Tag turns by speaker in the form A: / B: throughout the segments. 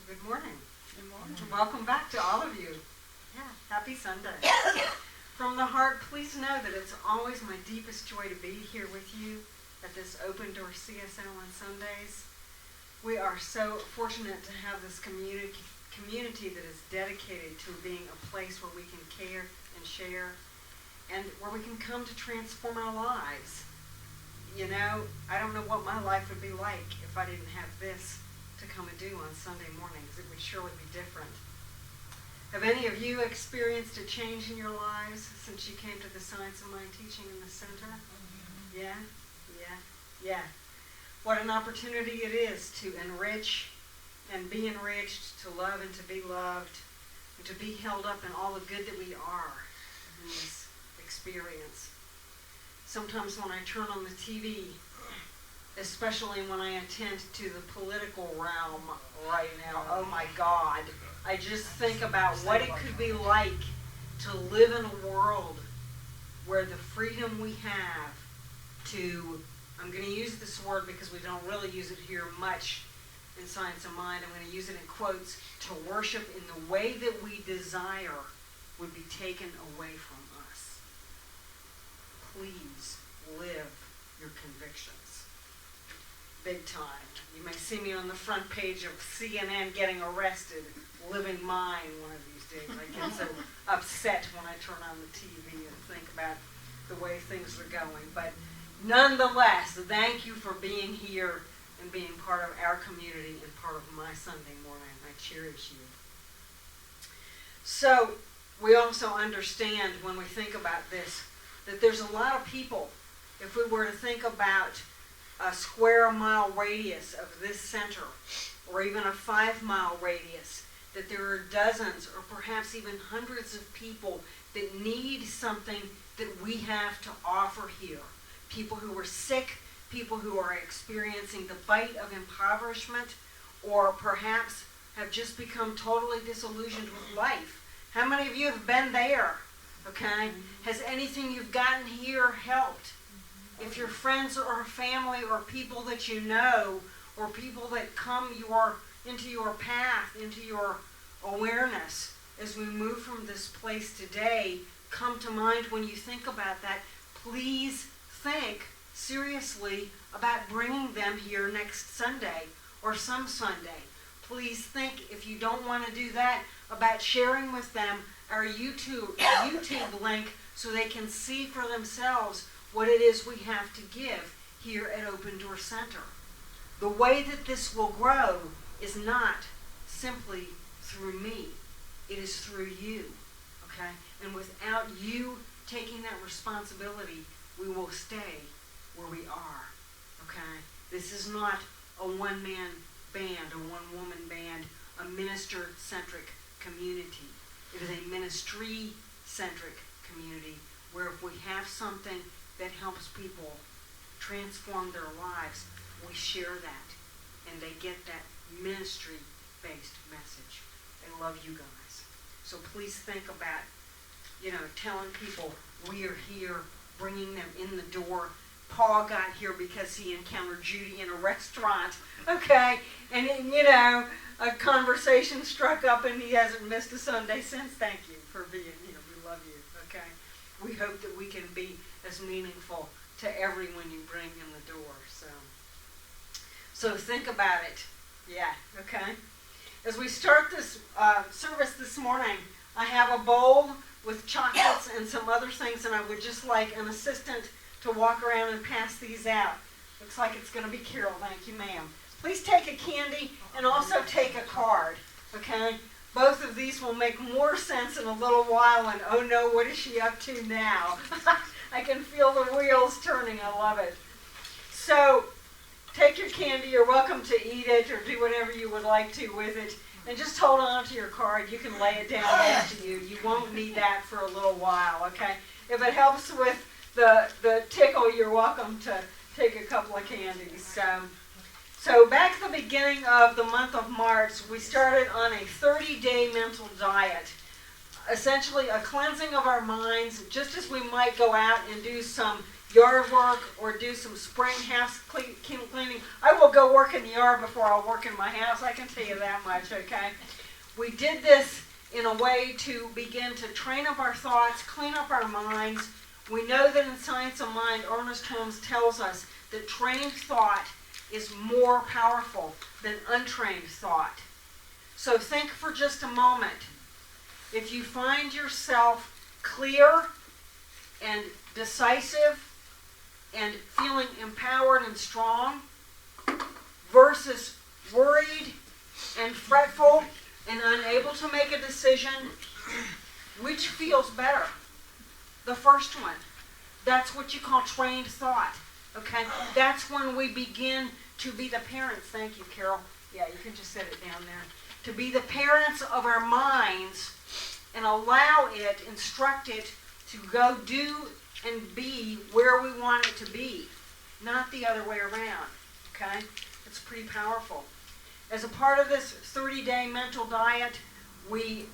A: Good morning.
B: Good morning.
A: Welcome back to all of you. Yeah, happy Sunday. From the heart, please know that it's always my deepest joy to be here with you at this Open Door CSL on Sundays. We are so fortunate to have this community that is dedicated to being a place where we can care and share and where we can come to transform our lives. You know, I don't know what my life would be like if I didn't have this to come and do on Sunday mornings. It would surely be different. Have any of you experienced a change in your lives since you came to the Science of Mind teaching in the center? Yeah. What an opportunity it is to enrich and be enriched, to love and to be loved, and to be held up in all the good that we are in this experience. Sometimes when I turn on the TV, especially when I attend to the political realm right now, oh my God, I just think about what it could be like to live in a world where the freedom we have to, I'm going to use this word because we don't really use it here much in Science of Mind, I'm going to use it in quotes, to worship in the way that we desire would be taken away from us. Please live your convictions. Big time. You may see me on the front page of CNN getting arrested, living mine one of these days. I get so upset when I turn on the TV and think about the way things are going. But nonetheless, thank you for being here and being part of our community and part of my Sunday morning. I cherish you. So we also understand when we think about this that there's a lot of people, if we were to think about a square mile radius of this center, or even a 5-mile radius, that there are dozens or perhaps even hundreds of people that need something that we have to offer here. People who are sick, people who are experiencing the bite of impoverishment, or perhaps have just become totally disillusioned with life. How many of you have been there? Okay? Has anything you've gotten here helped? If your friends or family or people that you know or people that come into your path, into your awareness as we move from this place today, come to mind when you think about that, please think seriously about bringing them here next Sunday or some Sunday. Please think, if you don't want to do that, about sharing with them our YouTube link so they can see for themselves what it is we have to give here at Open Door Center. The way that this will grow is not simply through me. It is through you, okay? And without you taking that responsibility, we will stay where we are, okay? This is not a one-man band, a one-woman band, a minister-centric community. It is a ministry-centric community where if we have something that helps people transform their lives, we share that, and they get that ministry-based message. I love you guys. So please think about, telling people we are here, bringing them in the door. Paul got here because he encountered Judy in a restaurant, okay? And, a conversation struck up, and he hasn't missed a Sunday since. Thank you for being here. We love you, okay? We hope that we can be as meaningful to everyone you bring in the door. So think about it. Yeah, okay? As we start this service this morning, I have a bowl with chocolates and some other things, and I would just like an assistant to walk around and pass these out. Looks like it's going to be Carol. Thank you, ma'am. Please take a candy and also take a card, okay? Both of these will make more sense in a little while, and oh no, what is she up to now? I can feel the wheels turning. I love it. So take your candy. You're welcome to eat it or do whatever you would like to with it. And just hold on to your card. You can lay it down next to you. You won't need that for a little while, okay? If it helps with the tickle, you're welcome to take a couple of candies. So back at the beginning of the month of March, we started on a 30-day mental diet. Essentially a cleansing of our minds, just as we might go out and do some yard work or do some spring house cleaning. I will go work in the yard before I'll work in my house, I can tell you that much, okay? We did this in a way to begin to train up our thoughts, clean up our minds. We know that in Science of Mind, Ernest Holmes tells us that trained thought is more powerful than untrained thought. So think for just a moment. If you find yourself clear and decisive and feeling empowered and strong versus worried and fretful and unable to make a decision, which feels better? The first one. That's what you call trained thought. Okay? That's when we begin to be the parents. Thank you, Carol. Yeah, you can just set it down there. To be the parents of our minds and allow it, instruct it to go do and be where we want it to be, not the other way around. Okay? It's pretty powerful. As a part of this 30-day mental diet, we've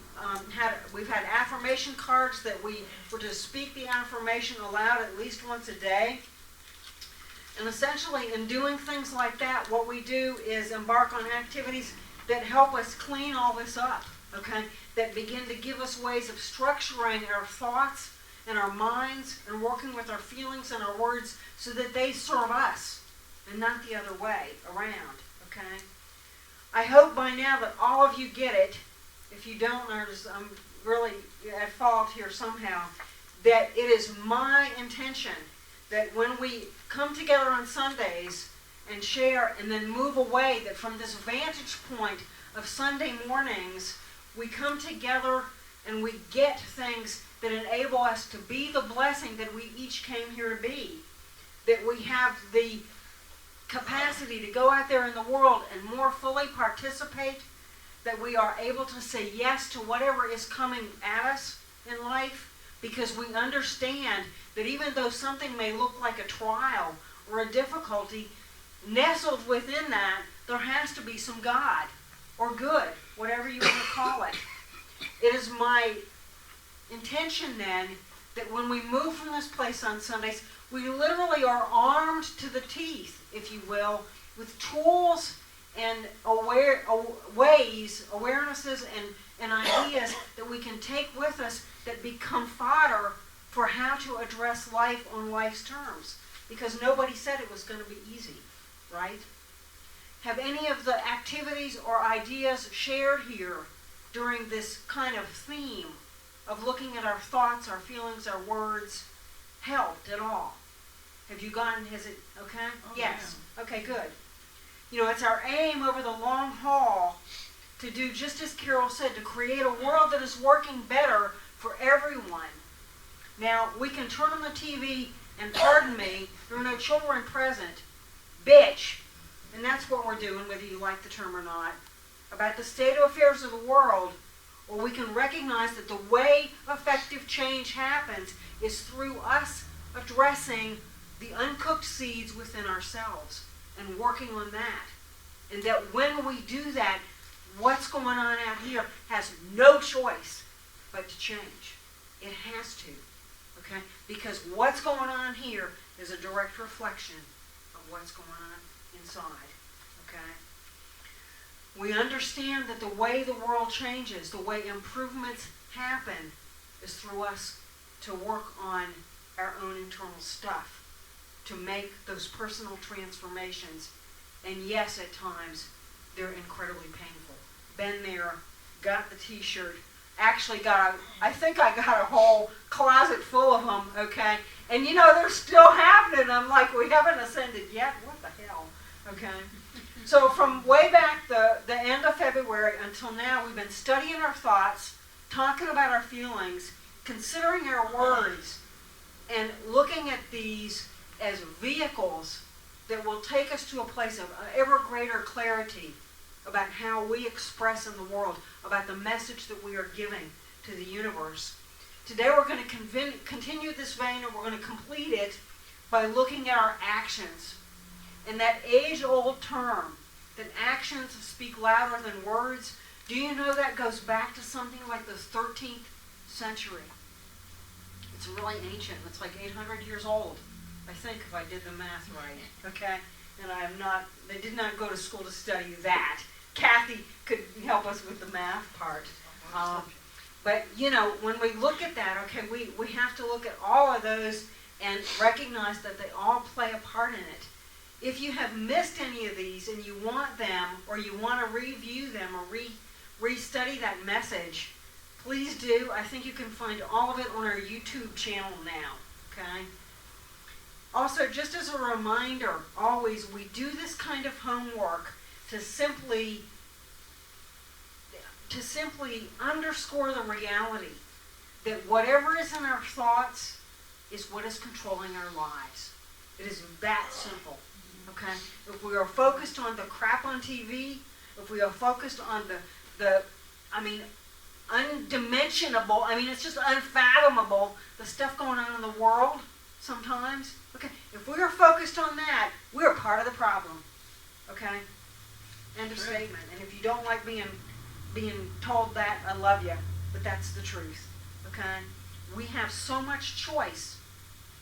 A: had affirmation cards that we were to speak the affirmation aloud at least once a day. And essentially, in doing things like that, what we do is embark on activities that help us clean all this up, okay? That begin to give us ways of structuring our thoughts and our minds and working with our feelings and our words so that they serve us and not the other way around, okay? I hope by now that all of you get it. If you don't, I'm really at fault here somehow, that it is my intention that when we come together on Sundays and share and then move away, that from this vantage point of Sunday mornings, we come together and we get things that enable us to be the blessing that we each came here to be. That we have the capacity to go out there in the world and more fully participate, that we are able to say yes to whatever is coming at us in life, because we understand that even though something may look like a trial or a difficulty, nestled within that, there has to be some God or good, whatever you want to call it. It is my intention then that when we move from this place on Sundays, we literally are armed to the teeth, if you will, with tools and awarenesses and ideas that we can take with us that become fodder for how to address life on life's terms. Because nobody said it was going to be easy, right? Have any of the activities or ideas shared here during this kind of theme of looking at our thoughts, our feelings, our words, helped at all? Have you has it, okay?
B: Oh,
A: yes.
B: Yeah.
A: Okay, good. You know, it's our aim over the long haul to do just as Carol said, to create a world that is working better for everyone. Now, we can turn on the TV and, pardon me, there are no children present, bitch, and that's what we're doing, whether you like the term or not, about the state of affairs of the world, or we can recognize that the way effective change happens is through us addressing the uncooked seeds within ourselves and working on that. And that when we do that, what's going on out here has no choice but to change. It has to, okay? Because what's going on here is a direct reflection of what's going on inside, okay? We understand that the way the world changes, the way improvements happen, is through us to work on our own internal stuff, to make those personal transformations. And yes, at times, they're incredibly painful. Been there, got the t-shirt, actually I think I got a whole closet full of them, okay? And you know, they're still happening. I'm like, we haven't ascended yet? What the hell, okay? So from way back the end of February until now, we've been studying our thoughts, talking about our feelings, considering our words, and looking at these as vehicles that will take us to a place of ever greater clarity about how we express in the world, about the message that we are giving to the universe. Today we're going to continue this vein, and we're going to complete it by looking at our actions. And that age-old term, that actions speak louder than words, do you know that goes back to something like the 13th century? It's really ancient. It's like 800 years old. I think, if I did the math right, okay? And they did not go to school to study that. Kathy could help us with the math part. But, when we look at that, okay, we have to look at all of those and recognize that they all play a part in it. If you have missed any of these and you want them, or you want to review them or re-study that message, please do. I think you can find all of it on our YouTube channel now, okay? Also, just as a reminder, always, we do this kind of homework to simply underscore the reality that whatever is in our thoughts is what is controlling our lives. It is that simple, okay? If we are focused on the crap on TV, if we are focused on the undimensionable, it's just unfathomable, the stuff going on in the world sometimes, okay? If we are focused on that, we are part of the problem, okay? End of statement. And if you don't like being told that, I love you, but that's the truth, okay? We have so much choice,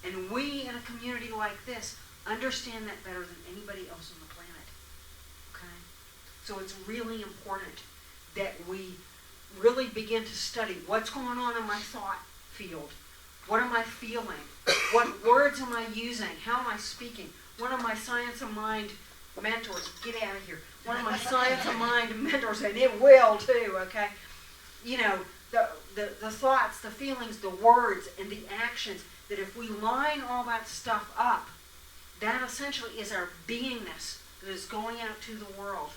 A: and we in a community like this understand that better than anybody else on the planet, okay? So it's really important that we really begin to study what's going on in my thought field. What am I feeling? What words am I using? How am I speaking? One of my Science of Mind mentors, get out of here. One of my Science of Mind mentors, and it will too, okay? The thoughts, the feelings, the words, and the actions, that if we line all that stuff up, that essentially is our beingness that is going out to the world.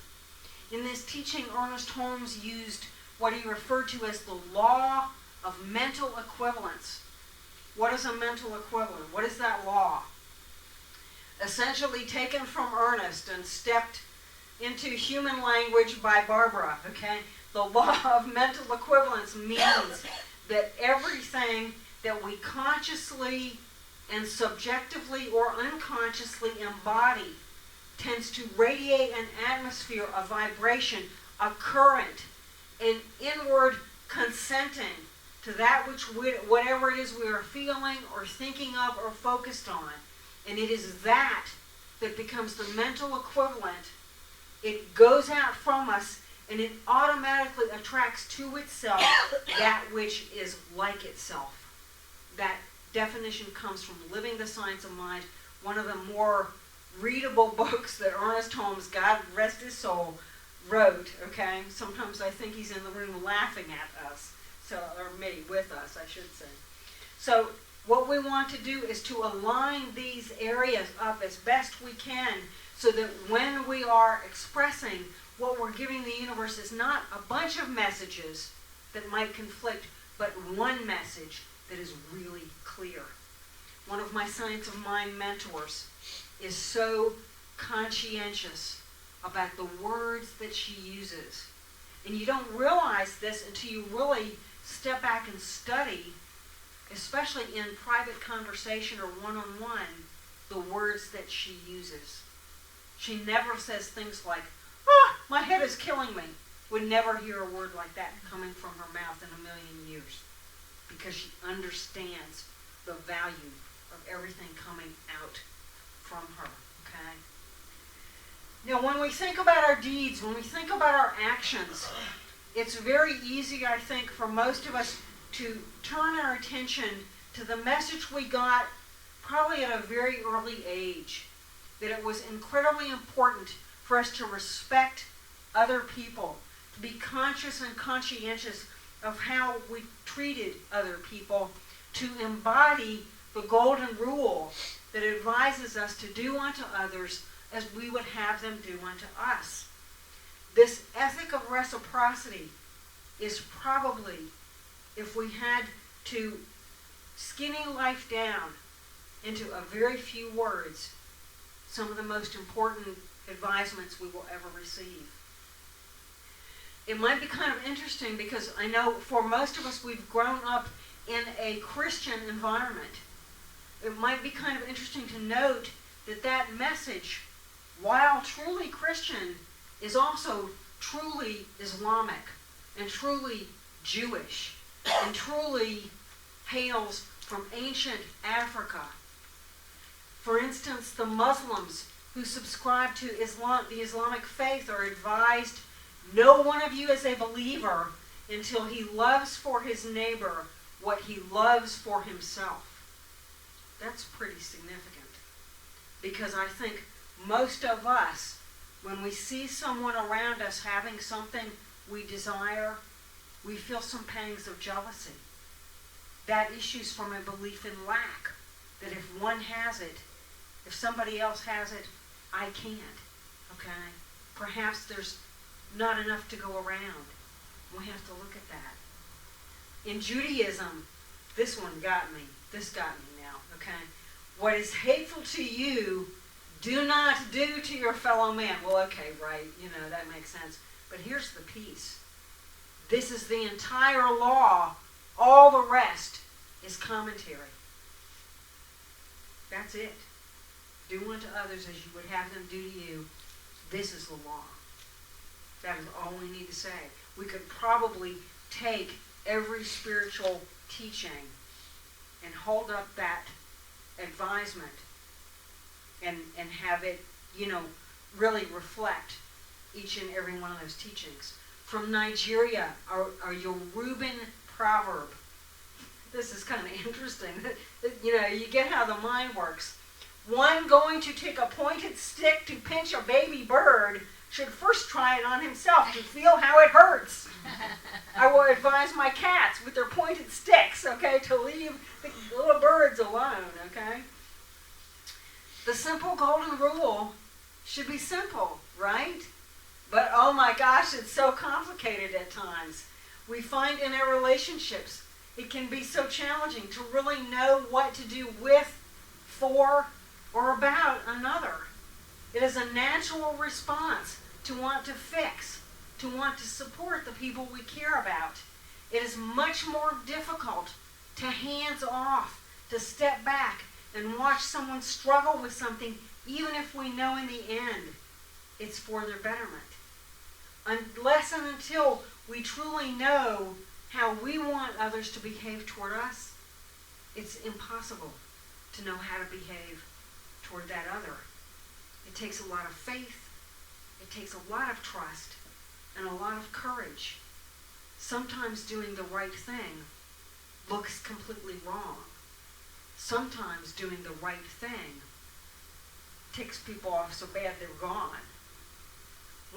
A: In this teaching, Ernest Holmes used what he referred to as the law of mental equivalence. What is a mental equivalent? What is that law? Essentially taken from Ernest and stepped into human language by Barbara, okay? The law of mental equivalence means that everything that we consciously and subjectively or unconsciously embody tends to radiate an atmosphere of vibration, a current, an inward consenting to that whatever it is we are feeling or thinking of or focused on. And it is that becomes the mental equivalent. It goes out from us, and it automatically attracts to itself that which is like itself. That definition comes from Living the Science of Mind, one of the more readable books that Ernest Holmes, God rest his soul, wrote, okay? Sometimes I think he's in the room laughing at us, or me, with us, I should say. So what we want to do is to align these areas up as best we can so that when we are expressing what we're giving the universe is not a bunch of messages that might conflict, but one message that is really clear. One of my Science of Mind mentors is so conscientious about the words that she uses. And you don't realize this until you really step back and study, especially in private conversation or one-on-one, the words that she uses. She never says things like, my head is killing me. Would never hear a word like that coming from her mouth in a million years, because she understands the value of everything coming out from her, okay? Now, when we think about our deeds, when we think about our actions, it's very easy, I think, for most of us to turn our attention to the message we got probably at a very early age, that it was incredibly important for us to respect other people, to be conscious and conscientious of how we treated other people, to embody the golden rule that advises us to do unto others as we would have them do unto us. This ethic of reciprocity is probably, if we had to skinny life down into a very few words, some of the most important advisements we will ever receive. It might be kind of interesting because I know for most of us we've grown up in a Christian environment. It might be kind of interesting to note that that message, while truly Christian, is also truly Islamic and truly Jewish and truly hails from ancient Africa. For instance, the Muslims who subscribe to Islam, the Islamic faith, are advised, no one of you is a believer until he loves for his neighbor what he loves for himself. That's pretty significant. Because I think most of us, when we see someone around us having something we desire, we feel some pangs of jealousy. That issues from a belief in lack. That if one has it, if somebody else has it, I can't. Okay? Perhaps there's not enough to go around. We have to look at that. In Judaism, this one got me. This got me now. Okay? What is hateful to you, do not do to your fellow man. Well, okay, right. That makes sense. But here's the piece. This is the entire law. All the rest is commentary. That's it. Do unto others as you would have them do to you. This is the law. That is all we need to say. We could probably take every spiritual teaching and hold up that advisement and have it, really reflect each and every one of those teachings. From Nigeria, our Yoruban proverb. This is kind of interesting. You get how the mind works. One going to take a pointed stick to pinch a baby bird should first try it on himself to feel how it hurts. I will advise my cats with their pointed sticks, okay, to leave the little birds alone, okay? The simple golden rule should be simple, right? But oh my gosh, it's so complicated at times. We find in our relationships, it can be so challenging to really know what to do with, for, or about another. It is a natural response to want to fix, to want to support the people we care about. It is much more difficult to hands off, to step back and watch someone struggle with something, even if we know in the end it's for their betterment. Unless and until we truly know how we want others to behave toward us, it's impossible to know how to behave toward that other. It takes a lot of faith, it takes a lot of trust, and a lot of courage. Sometimes doing the right thing looks completely wrong. Sometimes doing the right thing ticks people off so bad they're gone.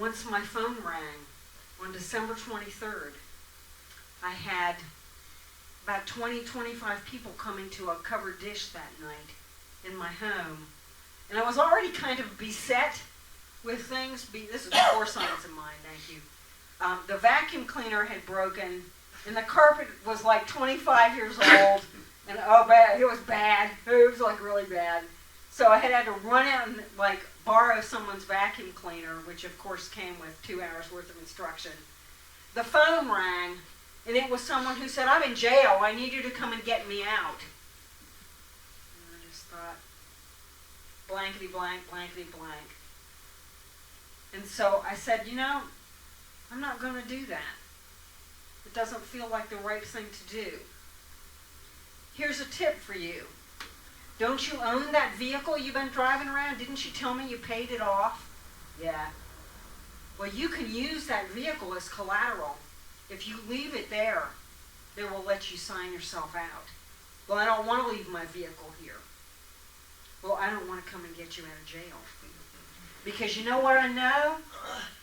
A: Once my phone rang on December 23rd. I had about 20-25 people coming to a covered dish that night in my home. And I was already kind of beset with things. This is poor science of mine, thank you. The vacuum cleaner had broken, and the carpet was like 25 years old. And bad, it was bad. It was like really bad. So I had to run out and borrow someone's vacuum cleaner, which of course came with 2 hours worth of instruction. The phone rang, and it was someone who said, "I'm in jail. I need you to come and get me out." And I just thought, blankety blank, blankety blank. And so I said, I'm not going to do that. It doesn't feel like the right thing to do. Here's a tip for you. Don't you own that vehicle you've been driving around? Didn't you tell me you paid it off? Yeah. Well, you can use that vehicle as collateral. If you leave it there, they will let you sign yourself out. Well, I don't want to leave my vehicle here. Well, I don't want to come and get you out of jail. Because you know what I know?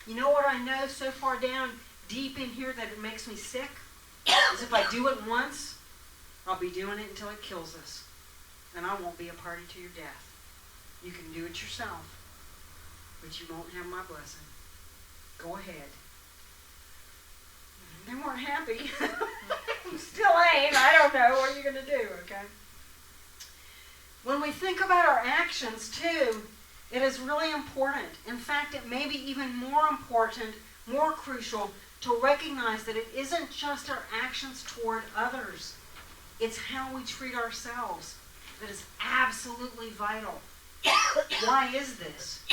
A: You know what I know so far down deep in here that it makes me sick? Is if I do it once, I'll be doing it until it kills us. And I won't be a party to your death. You can do it yourself, but you won't have my blessing. Go ahead. They weren't happy. Still ain't. I don't know. What are you going to do, okay? When we think about our actions, too, it is really important. In fact, it may be even more important, more crucial, to recognize that it isn't just our actions toward others. It's how we treat ourselves that is absolutely vital. Why is this?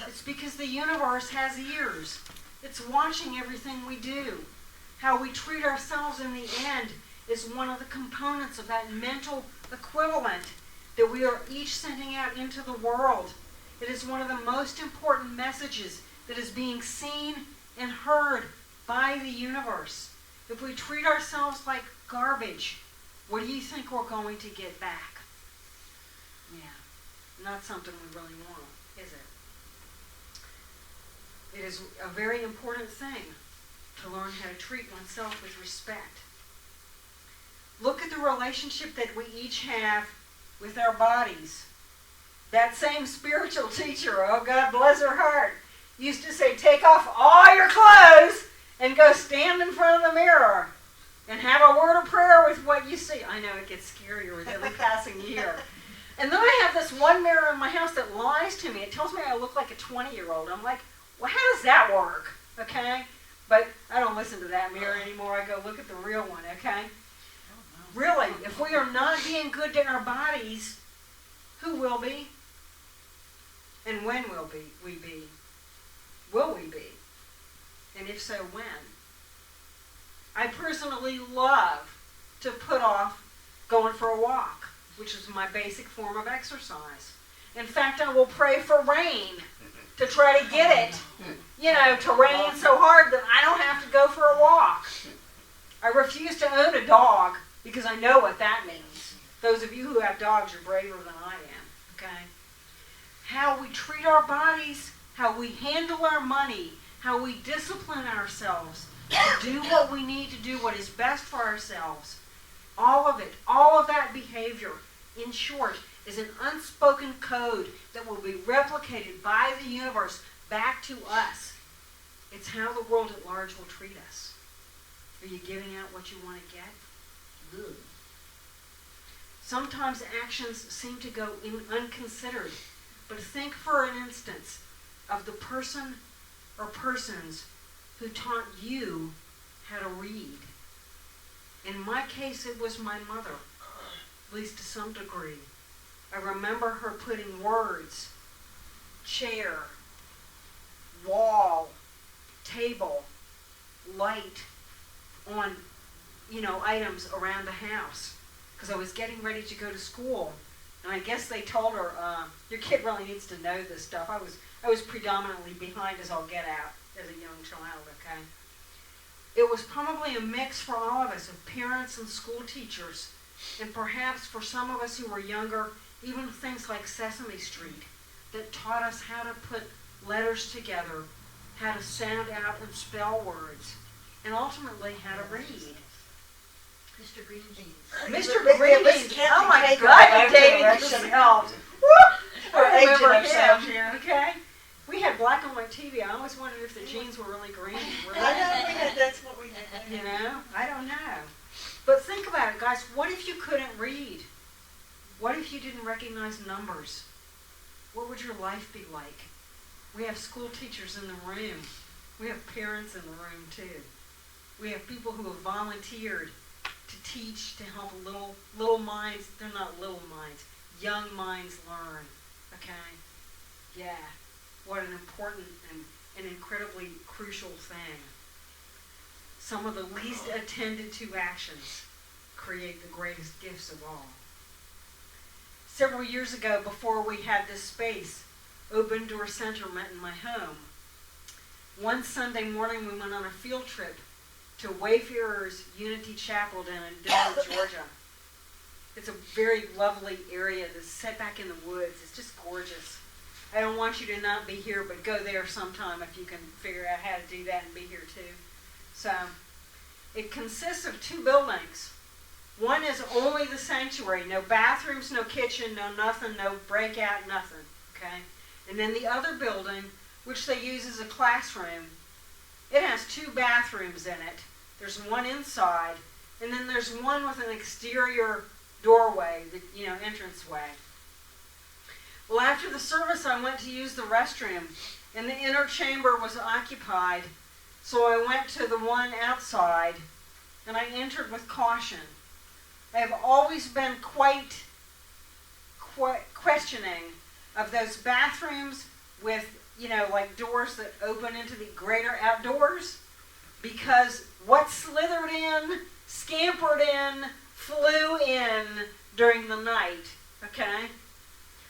A: It's because the universe has ears. It's watching everything we do. How we treat ourselves in the end is one of the components of that mental equivalent that we are each sending out into the world. It is one of the most important messages that is being seen and heard by the universe. If we treat ourselves like garbage, what do you think we're going to get back? Yeah, not something we really want, is it? It is a very important thing to learn how to treat oneself with respect. Look at the relationship that we each have with our bodies. That same spiritual teacher, oh God bless her heart, used to say, take off all your clothes and go stand in front of the mirror and have a word of prayer with what you see. I know it gets scarier with every passing year. And then I have this one mirror in my house that lies to me. It tells me I look like a 20-year-old. I'm like, well, how does that work? Okay? But I don't listen to that mirror anymore. I go look at the real one, okay? Really, if we are not being good to our bodies, who will be? And when will we be? Will we be? And if so, when? I personally love to put off going for a walk, which is my basic form of exercise. In fact, I will pray for rain to try to get it, to rain so hard that I don't have to go for a walk. I refuse to own a dog because I know what that means. Those of you who have dogs are braver than I am, okay? How we treat our bodies, how we handle our money, how we discipline ourselves to do what we need to do, what is best for ourselves. All of it, all of that behavior, in short, is an unspoken code that will be replicated by the universe back to us. It's how the world at large will treat us. Are you giving out what you want to get? Good. Sometimes actions seem to go unconsidered, but think for an instance of the person or persons who taught you how to read. In my case, it was my mother, at least to some degree. I remember her putting words, chair, wall, table, light on, items around the house. Because I was getting ready to go to school. And I guess they told her, your kid really needs to know this stuff. I was predominantly behind as all get out as a young child, okay? It was probably a mix for all of us of parents and school teachers. And perhaps for some of us who were younger, even things like Sesame Street that taught us how to put letters together, how to sound out and spell words, and ultimately how to read.
B: Mr. Green Beans.
A: Mr. Green Beans. Oh my God, David just helped. I remember him here. Okay. We had black and white TV. I always wondered if the jeans were really green.
B: That's what we had.
A: I don't know. But think about it, guys. What if you couldn't read? What if you didn't recognize numbers? What would your life be like? We have school teachers in the room. We have parents in the room too. We have people who have volunteered to teach, to help little minds. They're not little minds. Young minds learn. Okay? Yeah. What an important and incredibly crucial thing. Some of the least attended to actions create the greatest gifts of all. Several years ago, before we had this space, Open Door Center met in my home. One Sunday morning, we went on a field trip to Wayfarers Unity Chapel down in Denver, Georgia. It's a very lovely area that's set back in the woods. It's just gorgeous. I don't want you to not be here, but go there sometime if you can figure out how to do that and be here too. So, it consists of two buildings. One is only the sanctuary. No bathrooms, no kitchen, no nothing, no breakout, nothing. Okay? And then the other building, which they use as a classroom, it has two bathrooms in it. There's one inside, and then there's one with an exterior doorway, entranceway. Well, after the service, I went to use the restroom, and the inner chamber was occupied, so I went to the one outside, and I entered with caution. I have always been quite questioning of those bathrooms with, like doors that open into the greater outdoors, because what slithered in, scampered in, flew in during the night, okay? okay?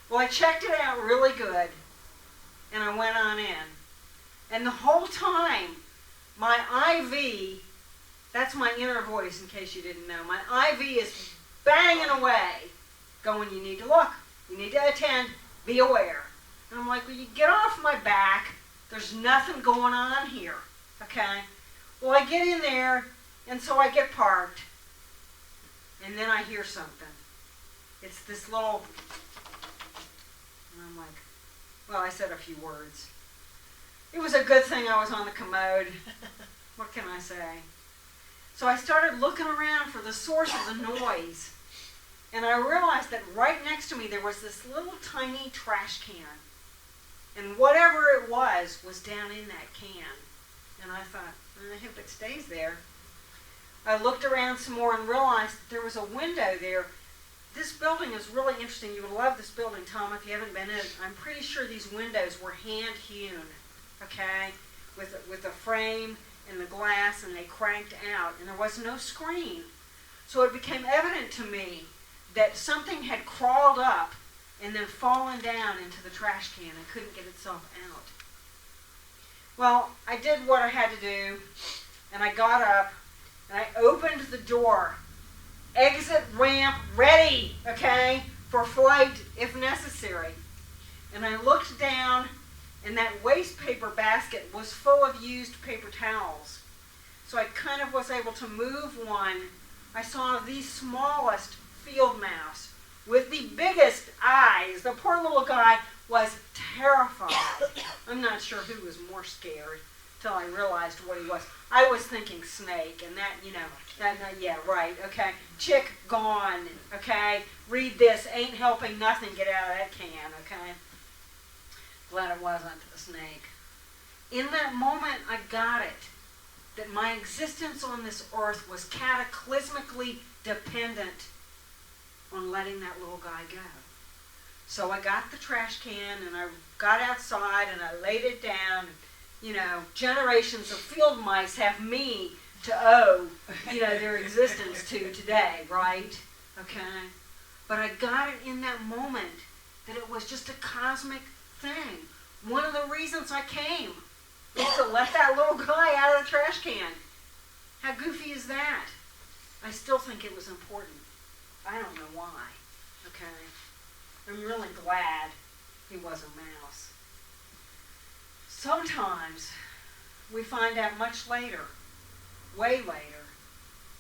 A: Well, I checked it out really good, and I went on in. And the whole time, my IV, that's my inner voice in case you didn't know, my IV is banging away, going, you need to look, you need to attend, be aware. And I'm like, well, you get off my back, there's nothing going on here, okay? Well, I get in there, and so I get parked, and then I hear something. It's this little, and I'm like, well, I said a few words. It was a good thing I was on the commode. What can I say? So I started looking around for the source of the noise, and I realized that right next to me there was this little tiny trash can. And whatever it was down in that can. And I thought, I hope it stays there. I looked around some more and realized that there was a window there. This building is really interesting. You would love this building, Tom, if you haven't been in it. I'm pretty sure these windows were hand-hewn, okay, with a frame and the glass, and they cranked out, and there was no screen. So it became evident to me that something had crawled up and then fallen down into the trash can and couldn't get itself out. Well, I did what I had to do, and I got up, and I opened the door. Exit ramp ready, okay, for flight if necessary. And I looked down, and that waste paper basket was full of used paper towels. So I kind of was able to move one. I saw the smallest field mouse with the biggest eyes. The poor little guy was terrified. I'm not sure who was more scared till I realized what he was. I was thinking snake, and that, yeah, right, okay. Chick gone, okay. Read this, ain't helping nothing, get out of that can, okay. Glad it wasn't a snake. In that moment, I got it, that my existence on this earth was cataclysmically dependent on letting that little guy go. So I got the trash can, and I got outside, and I laid it down. Generations of field mice have me to owe, their existence to today, right? Okay? But I got it in that moment that it was just a cosmic thing. One of the reasons I came is to let that little guy out of the trash can. How goofy is that? I still think it was important. I don't know why, okay? I'm really glad he was a mouse. Sometimes we find out much later, way later,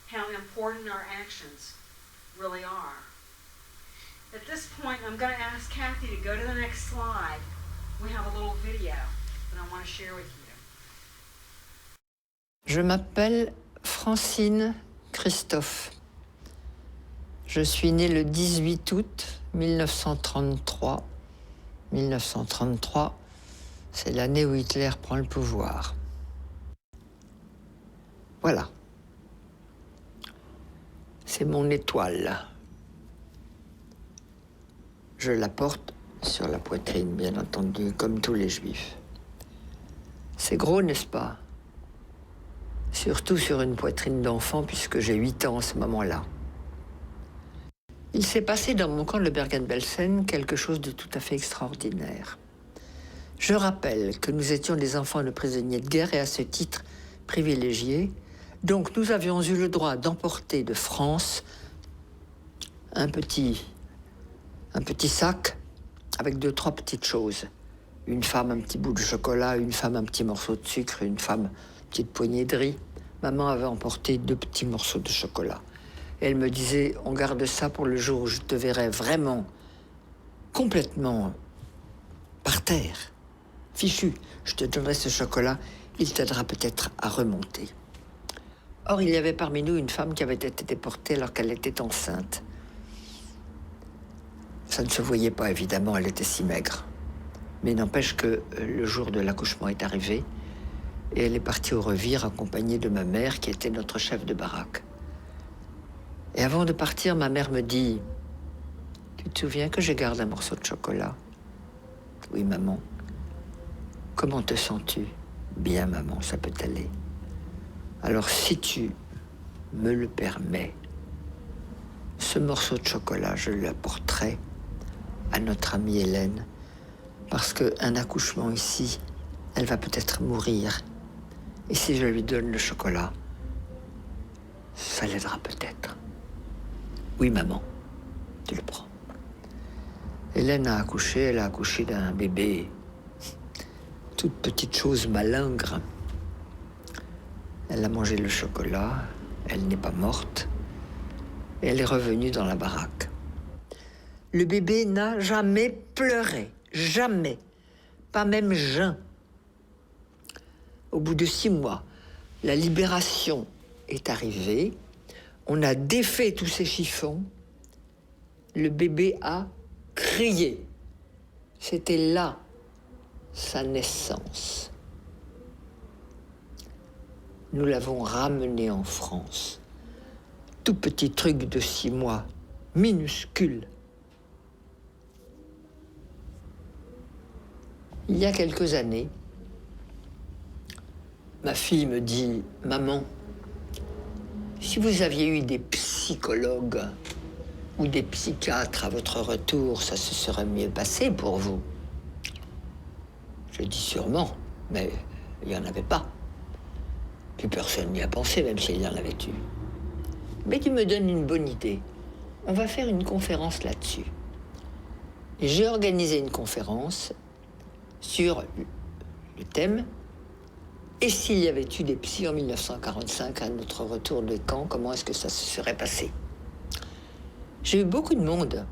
A: how important our actions really are. At this point, I'm going to ask Kathy to go to the next slide. We have a little video that I want to share with you.
C: Je m'appelle Francine Christophe. Je suis née le 18 août 1933. 1933, c'est l'année où Hitler prend le pouvoir. Voilà. C'est mon étoile. Je la porte sur la poitrine, bien entendu, comme tous les Juifs. C'est gros, n'est-ce pas? Surtout sur une poitrine d'enfant, puisque j'ai 8 ans en ce moment-là. Il s'est passé dans mon camp de Bergen-Belsen quelque chose de tout à fait extraordinaire. Je rappelle que nous étions des enfants de prisonniers de guerre et à ce titre privilégiés. Donc nous avions eu le droit d'emporter de France un petit sac avec 2-3 petites choses. Une femme, un petit bout de chocolat, une femme, un petit morceau de sucre, une femme, une petite poignée de riz. Maman avait emporté 2 petits morceaux de chocolat. Et elle me disait, on garde ça pour le jour où je te verrai vraiment, complètement par terre, fichu. Je te donnerai ce chocolat, il t'aidera peut-être à remonter. Or, il y avait parmi nous une femme qui avait été déportée alors qu'elle était enceinte. Ça ne se voyait pas, évidemment, elle était si maigre. Mais n'empêche que le jour de l'accouchement est arrivé et elle est partie au revire accompagnée de ma mère qui était notre chef de baraque. Et avant de partir, ma mère me dit « Tu te souviens que je garde un morceau de chocolat ?»« Oui, maman. »« Comment te sens-tu ?»« Bien, maman, ça peut aller. »« Alors, si tu me le permets, ce morceau de chocolat, je l'apporterai à notre amie Hélène, parce qu'un accouchement ici, elle va peut-être mourir. Et si je lui donne le chocolat, ça l'aidera peut-être. Oui, maman, tu le prends. Hélène a accouché, elle a accouché d'un bébé, toute petite chose malingre. Elle a mangé le chocolat, elle n'est pas morte, et elle est revenue dans la baraque. Le bébé n'a jamais pleuré, jamais, pas même Jeun. Au bout de 6 mois, la libération est arrivée, on a défait tous ces chiffons, le bébé a crié. C'était là sa naissance. Nous l'avons ramené en France. Tout petit truc de 6 mois, minuscule. Il y a quelques années, ma fille me dit « Maman, si vous aviez eu des psychologues ou des psychiatres à votre retour, ça se serait mieux passé pour vous. » Je dis sûrement, mais il n'y en avait pas. Plus personne n'y a pensé, même s'il y en avait eu. Mais tu me donnes une bonne idée. On va faire une conférence là-dessus. Et j'ai organisé une conférence sur le thème « Et s'il y avait eu des psys en 1945 à notre retour de camp, comment est-ce que ça se serait passé ?» J'ai eu beaucoup de monde.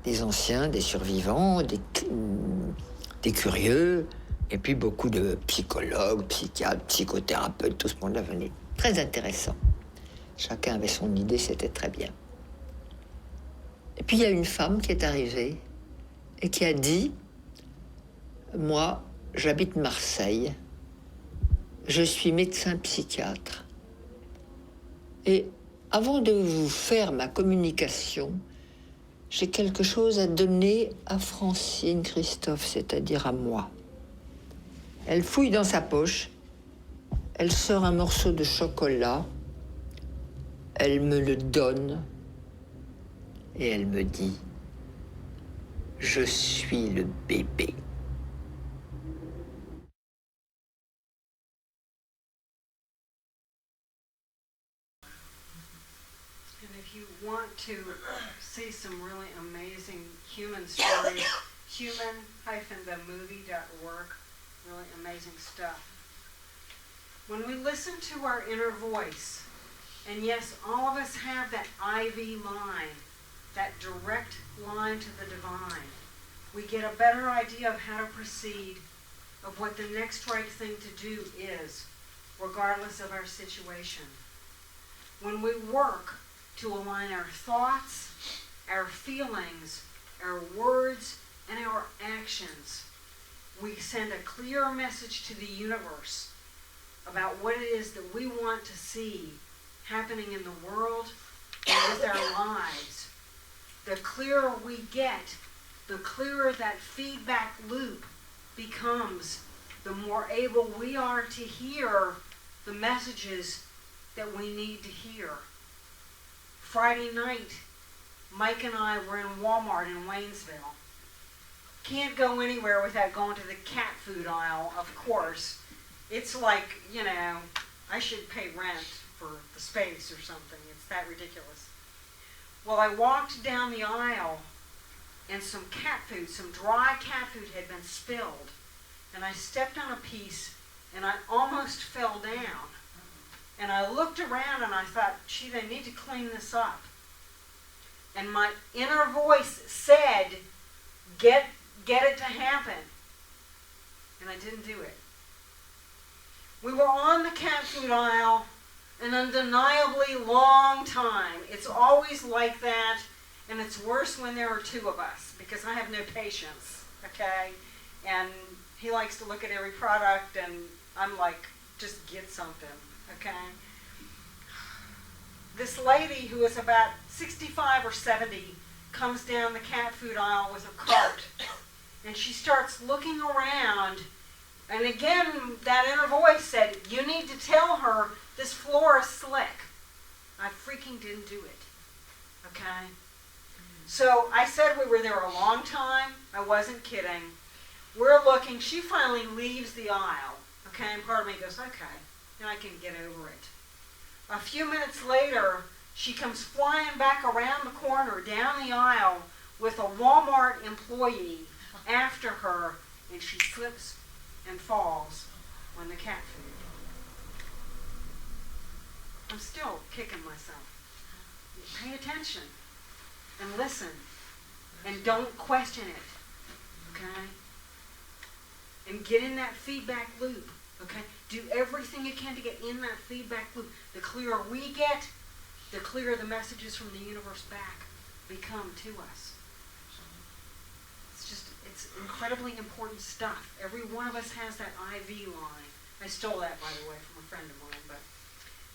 C: Des anciens, des survivants, des curieux, et puis beaucoup de psychologues, psychiatres, psychothérapeutes, tout ce monde-là venait. Très intéressant. Chacun avait son idée, c'était très bien. Et puis il y a une femme qui est arrivée et qui a dit « Moi, j'habite Marseille, je suis médecin psychiatre. Et avant de vous faire ma communication, j'ai quelque chose à donner à Francine Christophe, c'est-à-dire à moi. » Elle fouille dans sa poche, elle sort un morceau de chocolat, elle me le donne et elle me dit « Je suis le bébé. »
A: And if you want to see some really amazing human stories, human-themovie.org, really amazing stuff. When we listen to our inner voice, and yes, all of us have that IV line, that direct line to the divine, we get a better idea of how to proceed, of what the next right thing to do is, regardless of our situation. When we work to align our thoughts, our feelings, our words, and our actions, we send a clear message to the universe about what it is that we want to see happening in the world and with our lives. The clearer we get, the clearer that feedback loop becomes, the more able we are to hear the messages that we need to hear. Friday night, Mike and I were in Walmart in Waynesville. Can't go anywhere without going to the cat food aisle, of course. It's like, I should pay rent for the space or something. It's that ridiculous. Well, I walked down the aisle and some cat food, some dry cat food had been spilled. And I stepped on a piece and I almost fell down. And I looked around and I thought, gee, they need to clean this up. And my inner voice said, get it to happen. And I didn't do it. We were on the cat food aisle an undeniably long time. It's always like that, and it's worse when there are two of us, because I have no patience, okay? And he likes to look at every product, and I'm like, just get something, okay? This lady who is about 65 or 70 comes down the cat food aisle with a cart, and she starts looking around, and again, that inner voice said, you need to tell her this floor is slick. I freaking didn't do it, okay? So I said we were there a long time. I wasn't kidding. We're looking. She finally leaves the aisle. Okay, and part of me goes, okay, now I can get over it. A few minutes later, she comes flying back around the corner, down the aisle, with a Walmart employee after her, and she slips and falls on the cat food. I'm still kicking myself. Pay attention and listen and don't question it, okay? And get in that feedback loop, okay? Do everything you can to get in that feedback loop. The clearer we get, the clearer the messages from the universe back become to us. It's incredibly important stuff. Every one of us has that IV line. I stole that, by the way, from a friend of mine, but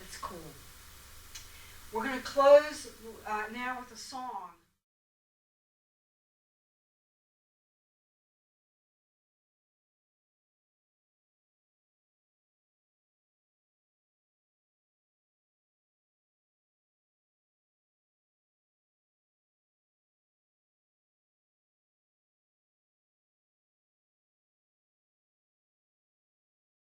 A: it's cool. We're going to close now with a song.